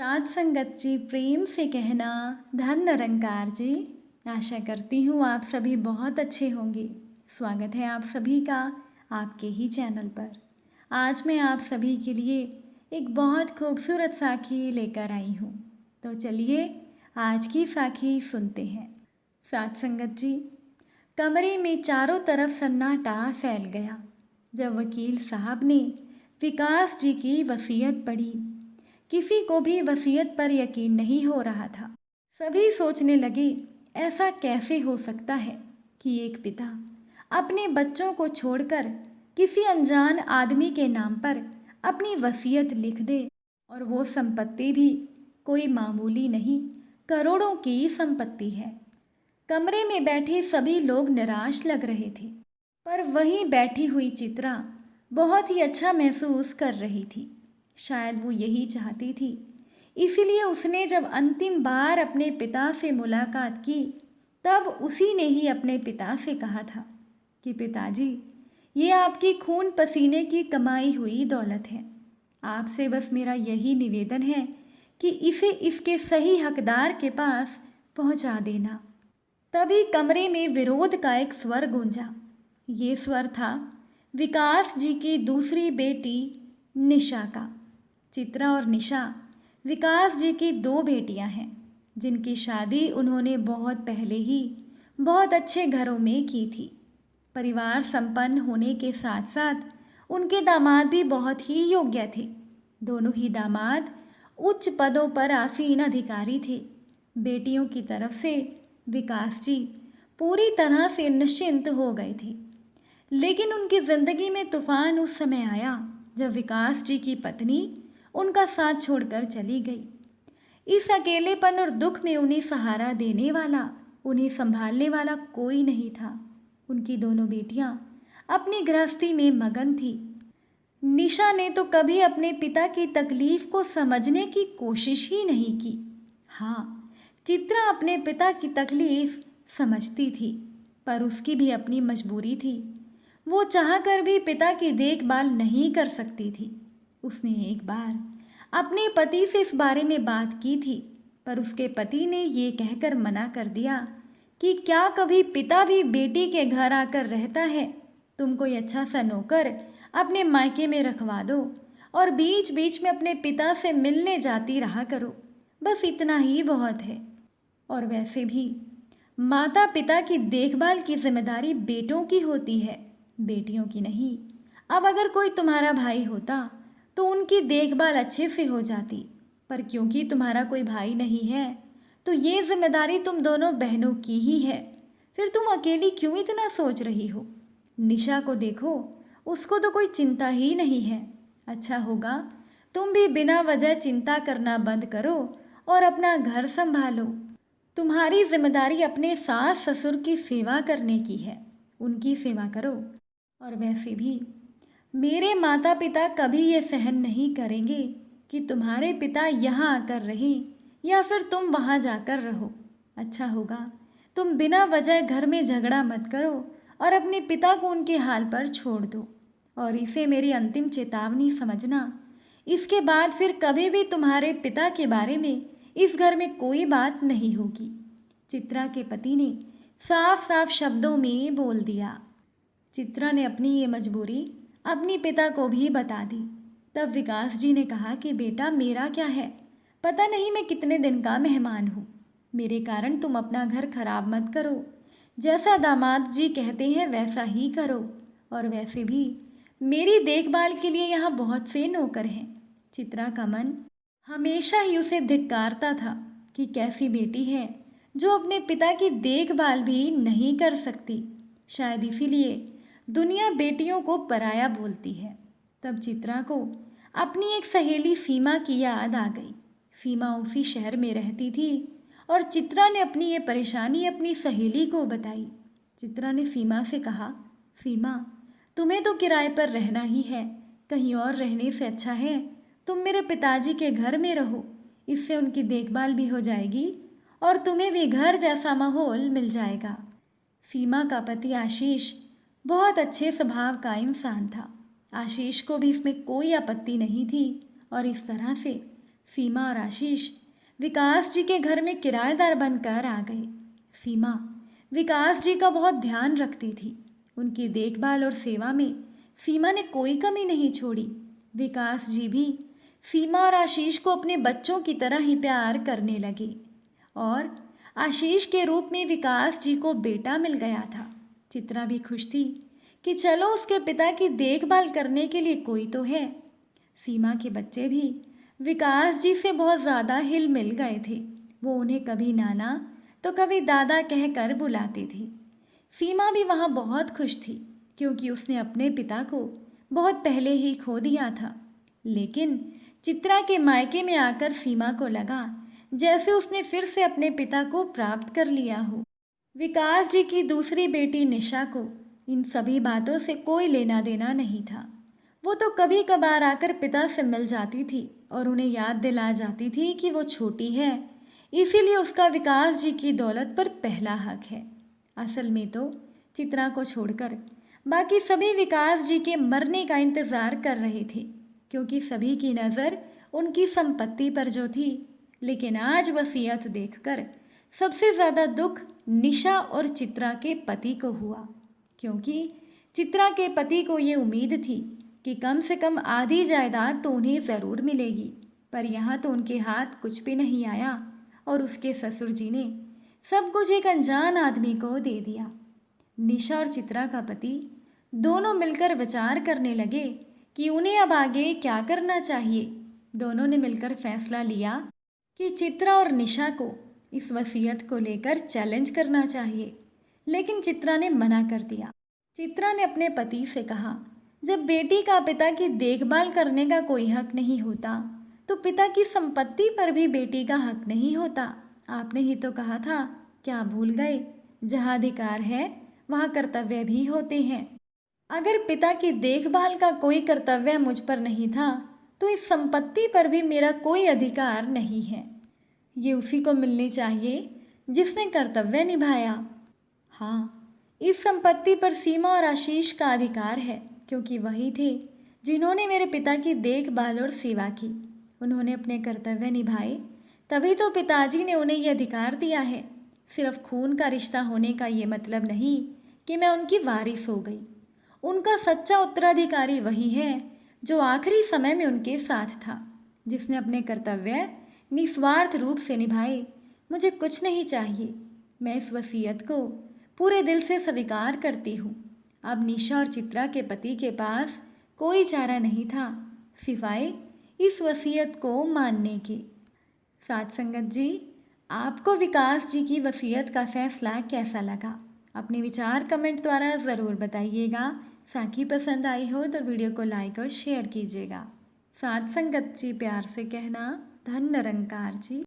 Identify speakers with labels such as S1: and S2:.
S1: साथ संगत जी प्रेम से कहना धन निरंकार जी। आशा करती हूँ आप सभी बहुत अच्छे होंगे। स्वागत है आप सभी का आपके ही चैनल पर। आज मैं आप सभी के लिए एक बहुत खूबसूरत साखी लेकर आई हूँ। तो चलिए आज की साखी सुनते हैं। साथ संगत जी, कमरे में चारों तरफ सन्नाटा फैल गया जब वकील साहब ने विकास जी की वसीयत पढ़ी। किसी को भी वसीयत पर यकीन नहीं हो रहा था। सभी सोचने लगे, ऐसा कैसे हो सकता है कि एक पिता अपने बच्चों को छोड़कर किसी अनजान आदमी के नाम पर अपनी वसीयत लिख दे, और वो संपत्ति भी कोई मामूली नहीं, करोड़ों की संपत्ति है। कमरे में बैठे सभी लोग निराश लग रहे थे, पर वहीं बैठी हुई चित्रा बहुत ही अच्छा महसूस कर रही थी। शायद वो यही चाहती थी, इसीलिए उसने जब अंतिम बार अपने पिता से मुलाकात की तब उसी ने ही अपने पिता से कहा था कि पिताजी, ये आपकी खून पसीने की कमाई हुई दौलत है। आपसे बस मेरा यही निवेदन है कि इसे इसके सही हकदार के पास पहुंचा देना। तभी कमरे में विरोध का एक स्वर गूंजा। ये स्वर था विकास जी की दूसरी बेटी निशा का। चित्रा और निशा विकास जी की दो बेटियां हैं, जिनकी शादी उन्होंने बहुत पहले ही बहुत अच्छे घरों में की थी। परिवार संपन्न होने के साथ साथ उनके दामाद भी बहुत ही योग्य थे। दोनों ही दामाद उच्च पदों पर आसीन अधिकारी थे। बेटियों की तरफ से विकास जी पूरी तरह से निश्चिंत हो गए थे, लेकिन उनकी जिंदगी में तूफान उस समय आया जब विकास जी की पत्नी उनका साथ छोड़कर चली गई। इस अकेलेपन और दुख में उन्हें सहारा देने वाला, उन्हें संभालने वाला कोई नहीं था। उनकी दोनों बेटियां अपनी गृहस्थी में मगन थी। निशा ने तो कभी अपने पिता की तकलीफ को समझने की कोशिश ही नहीं की। हाँ, चित्रा अपने पिता की तकलीफ समझती थी, पर उसकी भी अपनी मजबूरी थी। वो चाहकर भी पिता की देखभाल नहीं कर सकती थी। उसने एक बार अपने पति से इस बारे में बात की थी, पर उसके पति ने ये कहकर मना कर दिया कि क्या कभी पिता भी बेटी के घर आकर रहता है। तुम कोई अच्छा सा नौकर अपने मायके में रखवा दो और बीच बीच में अपने पिता से मिलने जाती रहा करो, बस इतना ही बहुत है। और वैसे भी माता पिता की देखभाल की जिम्मेदारी बेटों की होती है, बेटियों की नहीं। अब अगर कोई तुम्हारा भाई होता तो उनकी देखभाल अच्छे से हो जाती, पर क्योंकि तुम्हारा कोई भाई नहीं है तो ये जिम्मेदारी तुम दोनों बहनों की ही है। फिर तुम अकेली क्यों इतना सोच रही हो? निशा को देखो, उसको तो कोई चिंता ही नहीं है। अच्छा होगा तुम भी बिना वजह चिंता करना बंद करो और अपना घर संभालो। तुम्हारी जिम्मेदारी अपने सास ससुर की सेवा करने की है, उनकी सेवा करो। और वैसे भी मेरे माता पिता कभी ये सहन नहीं करेंगे कि तुम्हारे पिता यहाँ आकर रहें या फिर तुम वहाँ जाकर रहो। अच्छा होगा तुम बिना वजह घर में झगड़ा मत करो और अपने पिता को उनके हाल पर छोड़ दो। और इसे मेरी अंतिम चेतावनी समझना, इसके बाद फिर कभी भी तुम्हारे पिता के बारे में इस घर में कोई बात नहीं होगी। चित्रा के पति ने साफ साफ शब्दों में बोल दिया। चित्रा ने अपनी ये मजबूरी अपनी पिता को भी बता दी। तब विकास जी ने कहा कि बेटा, मेरा क्या है, पता नहीं मैं कितने दिन का मेहमान हूँ। मेरे कारण तुम अपना घर खराब मत करो। जैसा दामाद जी कहते हैं वैसा ही करो। और वैसे भी मेरी देखभाल के लिए यहाँ बहुत से नौकर हैं। चित्रा का मन हमेशा ही उसे धिक्कारता था कि कैसी बेटी है जो अपने पिता की देखभाल भी नहीं कर सकती। शायद इसीलिए दुनिया बेटियों को पराया बोलती है। तब चित्रा को अपनी एक सहेली सीमा की याद आ गई। सीमा उसी शहर में रहती थी और चित्रा ने अपनी ये परेशानी अपनी सहेली को बताई। चित्रा ने सीमा से कहा, सीमा, तुम्हें तो किराए पर रहना ही है, कहीं और रहने से अच्छा है तुम मेरे पिताजी के घर में रहो। इससे उनकी देखभाल भी हो जाएगी और तुम्हें भी घर जैसा माहौल मिल जाएगा। सीमा का पति आशीष बहुत अच्छे स्वभाव का इंसान था। आशीष को भी इसमें कोई आपत्ति नहीं थी और इस तरह से सीमा और आशीष विकास जी के घर में किराएदार बनकर आ गए। सीमा विकास जी का बहुत ध्यान रखती थी। उनकी देखभाल और सेवा में सीमा ने कोई कमी नहीं छोड़ी। विकास जी भी सीमा और आशीष को अपने बच्चों की तरह ही प्यार करने लगे और आशीष के रूप में विकास जी को बेटा मिल गया था। चित्रा भी खुश थी कि चलो उसके पिता की देखभाल करने के लिए कोई तो है। सीमा के बच्चे भी विकास जी से बहुत ज़्यादा हिल मिल गए थे। वो उन्हें कभी नाना तो कभी दादा कहकर बुलाती थी। सीमा भी वहाँ बहुत खुश थी क्योंकि उसने अपने पिता को बहुत पहले ही खो दिया था। लेकिन चित्रा के मायके में आकर सीमा को लगा जैसे उसने फिर से अपने पिता को प्राप्त कर लिया हो। विकास जी की दूसरी बेटी निशा को इन सभी बातों से कोई लेना देना नहीं था। वो तो कभी कभार आकर पिता से मिल जाती थी और उन्हें याद दिला जाती थी कि वो छोटी है, इसीलिए उसका विकास जी की दौलत पर पहला हक है। असल में तो चित्रा को छोड़कर बाकी सभी विकास जी के मरने का इंतज़ार कर रहे थे क्योंकि सभी की नज़र उनकी संपत्ति पर जो थी। लेकिन आज वसीयत देखकर सबसे ज़्यादा दुख निशा और चित्रा के पति को हुआ क्योंकि चित्रा के पति को ये उम्मीद थी कि कम से कम आधी जायदाद तो उन्हें ज़रूर मिलेगी, पर यहाँ तो उनके हाथ कुछ भी नहीं आया और उसके ससुर जी ने सब कुछ एक अनजान आदमी को दे दिया। निशा और चित्रा का पति दोनों मिलकर विचार करने लगे कि उन्हें अब आगे क्या करना चाहिए। दोनों ने मिलकर फैसला लिया कि चित्रा और निशा को इस वसीयत को लेकर चैलेंज करना चाहिए, लेकिन चित्रा ने मना कर दिया। चित्रा ने अपने पति से कहा, जब बेटी का पिता की देखभाल करने का कोई हक नहीं होता तो पिता की संपत्ति पर भी बेटी का हक नहीं होता। आपने ही तो कहा था, क्या भूल गए? जहाँ अधिकार है वहाँ कर्तव्य भी होते हैं। अगर पिता की देखभाल का कोई कर्तव्य मुझ पर नहीं था तो इस संपत्ति पर भी मेरा कोई अधिकार नहीं है। ये उसी को मिलनी चाहिए जिसने कर्तव्य निभाया। हाँ, इस संपत्ति पर सीमा और आशीष का अधिकार है क्योंकि वही थे जिन्होंने मेरे पिता की देखभाल और सेवा की। उन्होंने अपने कर्तव्य निभाए, तभी तो पिताजी ने उन्हें यह अधिकार दिया है। सिर्फ खून का रिश्ता होने का ये मतलब नहीं कि मैं उनकी वारिस हो गई। उनका सच्चा उत्तराधिकारी वही है जो आखिरी समय में उनके साथ था, जिसने अपने कर्तव्य निस्वार्थ रूप से निभाए। मुझे कुछ नहीं चाहिए। मैं इस वसीयत को पूरे दिल से स्वीकार करती हूँ। अब निशा और चित्रा के पति के पास कोई चारा नहीं था सिवाय इस वसीयत को मानने के। साथ संगत जी, आपको विकास जी की वसीयत का फैसला कैसा लगा? अपने विचार कमेंट द्वारा ज़रूर बताइएगा। साथ पसंद आई हो तो वीडियो को लाइक और शेयर कीजिएगा। साथ संगत जी प्यार से कहना, धन निरंकार जी।